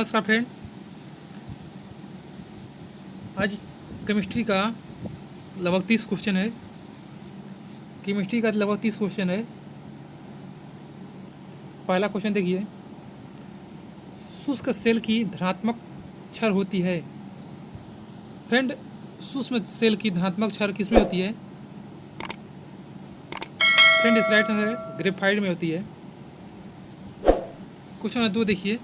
नमस्कार फ्रेंड। आज केमिस्ट्री का लगभग 30 क्वेश्चन है। केमिस्ट्री का लगभग 30 क्वेश्चन है। पहला क्वेश्चन देखिए, शुष्क सेल की धनात्मक क्षय होती है। फ्रेंड, शुष्क सेल की धनात्मक क्षय किस में होती है? फ्रेंड, इस राइट आंसर है ग्रेफाइट में होती है। क्वेश्चन नंबर 2 देखिए,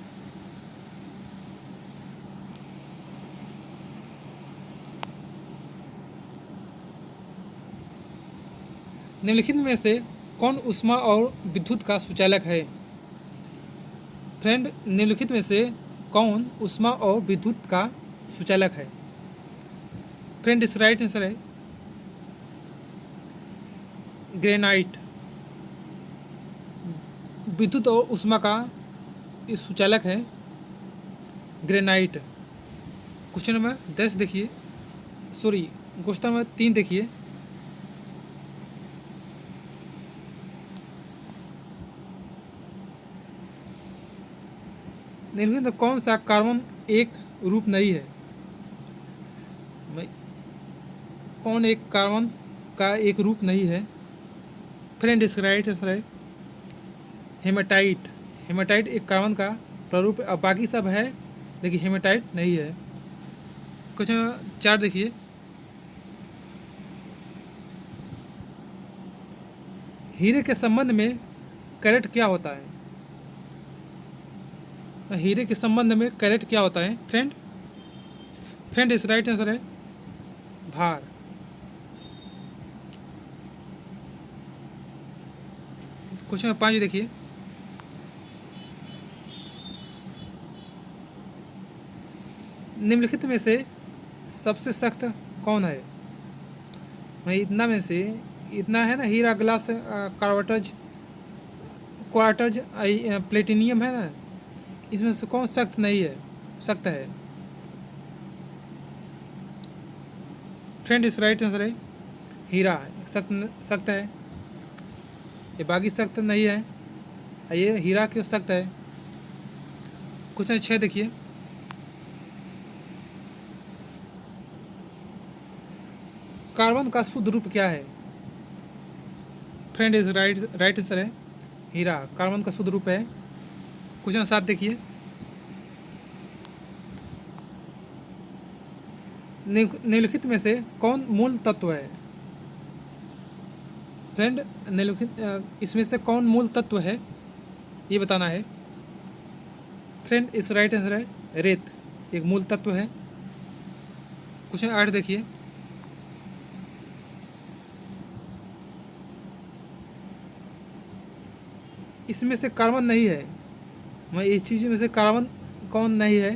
निम्नलिखित में से कौन ऊष्मा और विद्युत का सुचालक है? फ्रेंड, निम्नलिखित में से कौन ऊष्मा और विद्युत का सुचालक है? फ्रेंड, इस राइट आंसर है ग्रेनाइट। विद्युत और ऊष्मा का इस सुचालक है ग्रेनाइट। क्वेश्चन नंबर 10 देखिए, क्वेश्चन नंबर 3 देखिए, निम्नलिखित में कौन सा कार्बन एक रूप नहीं है? कौन एक कार्बन का एक रूप नहीं है? फ्रेंड, इसका राइट आंसर है हेमाटाइट। हेमाटाइट एक कार्बन का प्रारूप है, अब बाकी सब है लेकिन हेमाटाइट नहीं है। क्वेश्चन 4 देखिए, हीरे के संबंध में कैरेट क्या होता है? हीरे के संबंध में कैरेट क्या होता है? फ्रेंड, इस राइट आंसर है भार। क्वेश्चन 5 देखिए, निम्नलिखित में से सबसे सख्त कौन है? इतना में से इतना है ना, हीरा, ग्लास, क्वार्टज, प्लेटिनियम है ना, इसमें से कौन सख्त नहीं है, सख्त है? फ्रेंड, इस राइट आंसर है हीरा। सख्त है, ये बाकी सख्त नहीं है, ये हीरा क्यों सख्त है। क्वेश्चन 6 देखिए, कार्बन का शुद्ध रूप क्या है? फ्रेंड, इस राइट आंसर है हीरा। कार्बन का शुद्ध रूप है। क्वेश्चन 7 देखिए, निम्नलिखित में से कौन मूल तत्व है? फ्रेंड, निम्नलिखित इसमें से कौन मूल तत्व है ये बताना है। फ्रेंड, इस राइट आंसर है रेत, एक मूल तत्व है। क्वेश्चन 8 देखिए, इसमें से कार्बन नहीं है, मैं इस चीज़ में से कार्बन कौन नहीं है?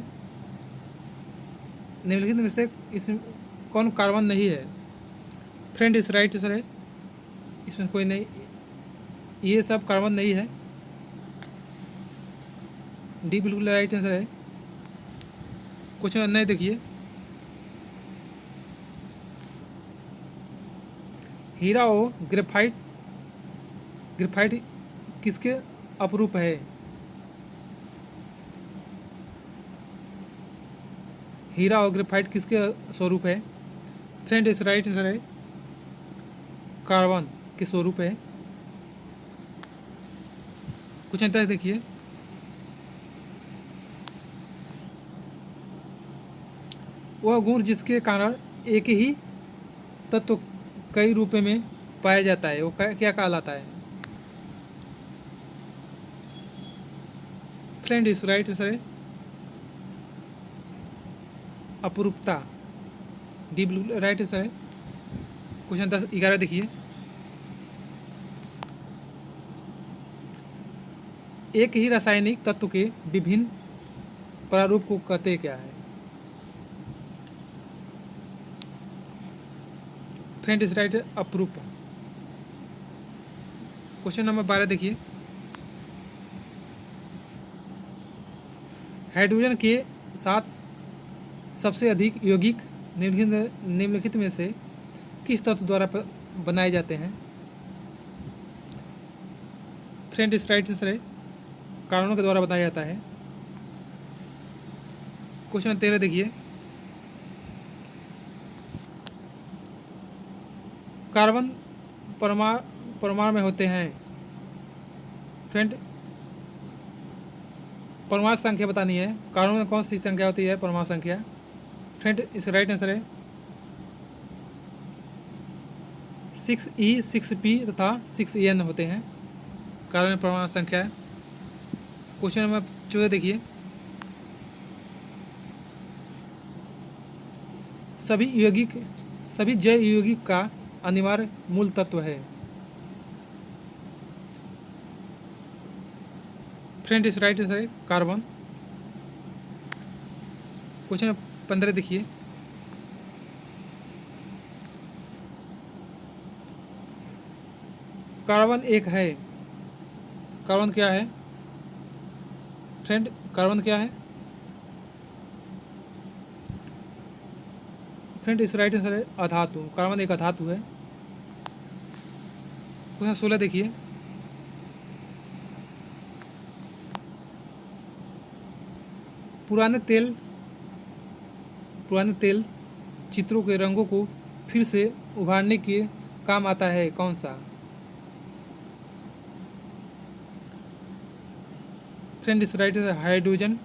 निम्नलिखित में से इसमें कौन कार्बन नहीं है? फ्रेंड, इस राइट आंसर है इसमें कोई नहीं, ये सब कार्बन नहीं है। डी बिल्कुल राइट आंसर है। क्वेश्चन 9 देखिए, हीरा और ग्रेफाइट किसके अपरूप है? हीरा और ग्रेफाइट किसके स्वरूप है? फ्रेंड, इस राइट आंसर है कार्बन के स्वरूप है। क्वेश्चन 10 देखिए, वह गुण जिसके कारण एक ही तत्व कई रूपों में पाया जाता है, वो क्या कहलाता है? फ्रेंड, इस राइट आंसर है अपरूपता। डी बिल्कुल राइट आंसर है। क्वेश्चन 11 देखिए, एक ही रासायनिक तत्व के विभिन्न प्रारूप को कहते क्या है? फ्रेंड, इस राइट अपरूप। क्वेश्चन नंबर 12 देखिए, हाइड्रोजन के साथ सबसे अधिक यौगिक निम्नलिखित में से किस तत्व द्वारा बनाए जाते हैं? फ्रेंड, इस राइट आंसर है कार्बन के द्वारा बनाया जाता है। क्वेश्चन 13 देखिए, कार्बन परमाणु में होते हैं। फ्रेंड, परमाणु संख्या बतानी है। कार्बन में कौन सी संख्या होती है? परमाणु संख्या। फ्रेंड, इसका राइट आंसर है 6E, 6P तथा 6N होते हैं। कार्बन में परमाणु संख्या है। क्वेश्चन नंबर 14 देखिए, सभी जैव यौगिक का अनिवार्य मूल तत्व है। फ्रेंड, इस राइट आंसर है कार्बन। क्वेश्चन 15 देखिए, कार्बन एक है। कार्बन क्या है? फ्रेंड, कार्बन क्या है? फ्रेंड, इस राइट आंसर है अधातु। कार्बन एक अधातु है। क्वेश्चन 16 देखिए, पुराने तेल चित्रों के रंगों को फिर से उभारने के काम आता है, कौन सा? फ्रेंड, इस right answer hydrogen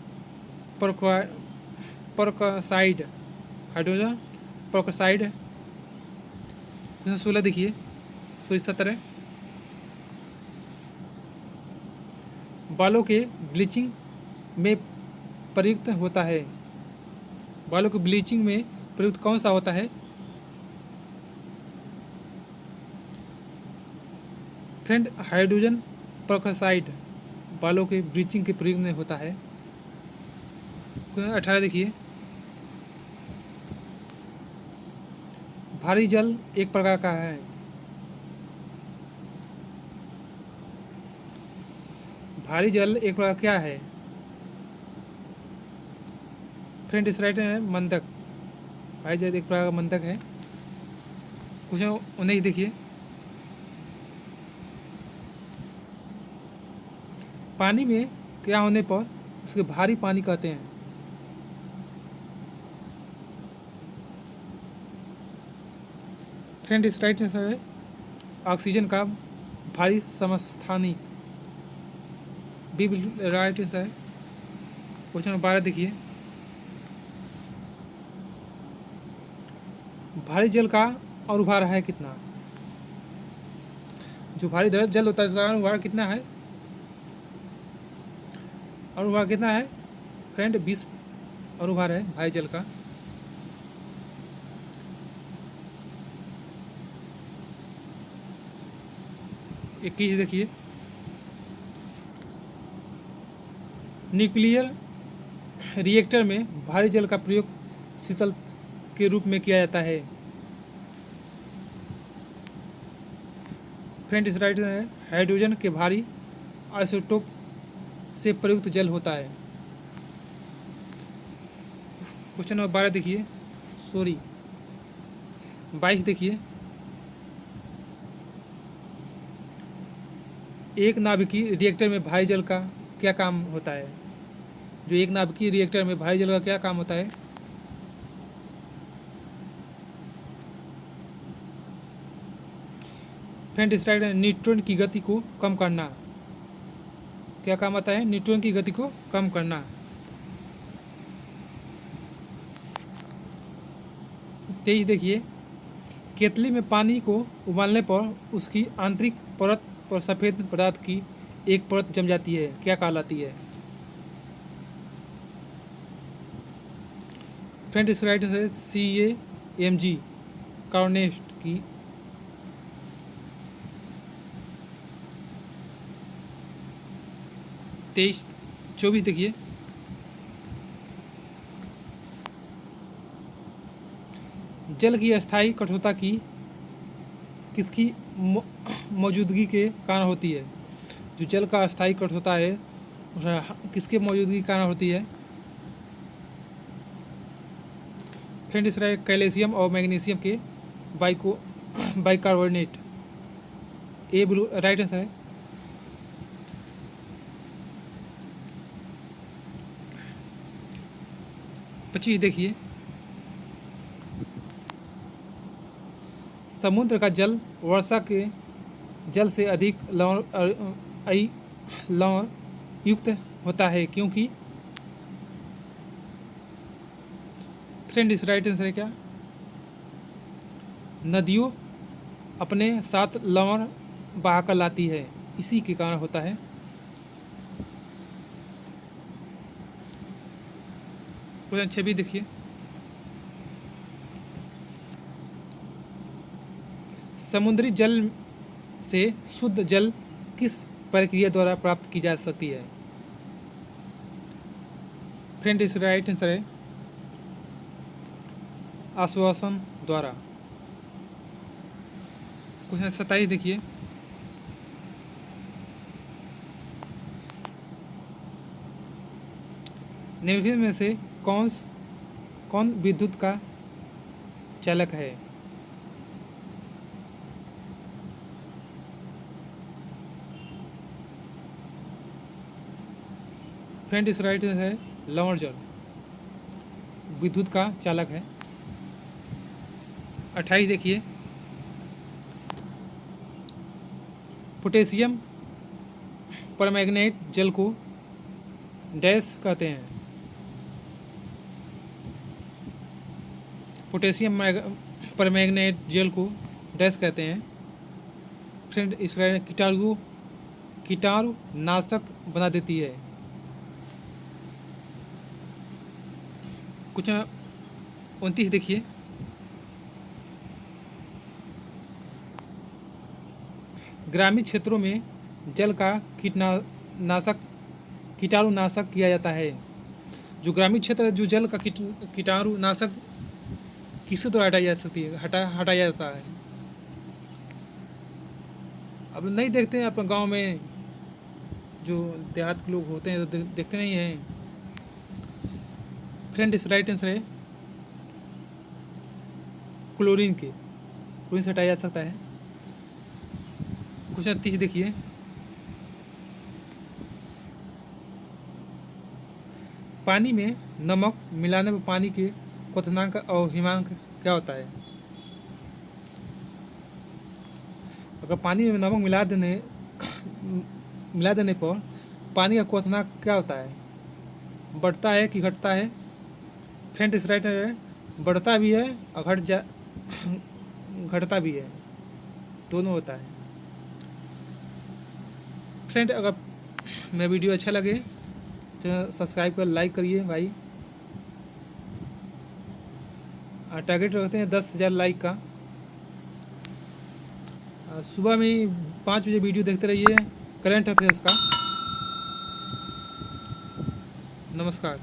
peroxide. Hydrogen peroxide. Question 16 देखिए, 17 बालों के ब्लीचिंग में प्रयुक्त होता है। बालों के ब्लीचिंग में प्रयुक्त कौन सा होता है? फ्रेंड, हाइड्रोजन परऑक्साइड बालों के ब्लीचिंग के प्रयोग में होता है। 18 देखिए, भारी जल एक प्रकार का है। भारी जल एक प्रकार क्या है? फ्रेंड, इस राइट है मंदक। भारी जल एक प्रकार का मंदक है। क्वेश्चन 19 देखिए, पानी में क्या होने पर उसके भारी पानी कहते हैं? फ्रेंड, इस राइट आंसर है ऑक्सीजन का भारी समस्थानी। बी राइट आंसर है। क्वेश्चन नंबर 12 देखिए, भारी जल का अनुभार है कितना? जो भारी जल होता है उसका अनुभार कितना है? अनुभार कितना है? फ्रेंड, 20 अनुभार है भारी जल का। एक चीज देखिए, न्यूक्लियर रिएक्टर में भारी जल का प्रयोग शीतल के रूप में किया जाता है। फ्रेंड, इस राइट है हाइड्रोजन के भारी आइसोटोप से प्रयुक्त जल होता है। क्वेश्चन नंबर 12 देखिए, 22 देखिए, एक नाभिकीय रिएक्टर में भारी जल का क्या काम होता है? जो एक नाभिकीय रिएक्टर में भारी जल का क्या काम होता है? फ्रेंड, इस राइट न्यूट्रॉन की गति को कम करना। क्या काम आता है? न्यूट्रॉन की गति को कम करना। 23 देखिए, केतली में पानी को उबालने पर उसकी आंतरिक परत पर सफ़ेद पदार्थ की एक परत जम जाती है, क्या कहलाती है? फ्रेंड, इस राइट है CaMg, कार्बोनेट की। तेईस 24 देखिए, जल की अस्थायी कठोरता किसकी मौजूदगी के कारण होती है? जो जल का अस्थायी कठोरता है किसके मौजूदगी के कारण होती है? फ्रेंड, इस कैल्शियम और मैग्नीशियम के बाइकार्बोनेट। ए ब्लू राइट आंसर है। 25 देखिए, समुद्र का जल वर्षा के जल से अधिक लवण युक्त होता है क्योंकि फ्रेंड इस राइट आंसर है क्या? नदियों अपने साथ लवण बहाकर लाती है, इसी के कारण होता है। क्वेश्चन 6 भी देखिए, समुद्री जल से शुद्ध जल किस प्रक्रिया द्वारा प्राप्त की जा सकती है? फ्रेंड इस राइट आंसर है आश्वासन द्वारा। क्वेश्चन 27 देखिए, निम्नलिखित में से कौन विद्युत का चालक है? फ्रेंड इस राइट है लवण जल विद्युत का चालक है। 28 देखिए, पोटेशियम परमैंगनेट जल को डैश कहते हैं? पोटेशियम परमैंगनेट जल को डैश कहते हैं? फ्रेंड इस कीटाणु नाशक बना देती है। कुछ 29 देखिए, ग्रामीण क्षेत्रों में जल का कीटाणु नाशक किया जाता है। जो ग्रामीण क्षेत्र जो जल का कीटाणु नाशक किससे द्वारा हटाई जा सकती है, हटाया जाता है? अब नहीं देखते हैं अपने गांव में, जो देहात के लोग होते हैं तो देखते नहीं हैं। फ्रेंड इस राइट आंसर है क्लोरीन से हटाया जा सकता है। क्वेश्चन 30 देखिए, पानी में नमक मिलाने पर पानी के क्वथनांक और हिमांक क्या होता है? अगर पानी में नमक मिला देने पर पानी का क्वथनांक क्या होता है? बढ़ता है कि घटता है? फ्रेंड इस राइट है बढ़ता भी है और घटता भी है, दोनों होता है। फ्रेंड अगर मेरा वीडियो अच्छा लगे तो सब्सक्राइब कर लाइक करिए भाई। टारगेट रखते हैं 10,000 लाइक का। सुबह में 5 बजे वीडियो देखते रहिए करंट अफेयर्स का। नमस्कार।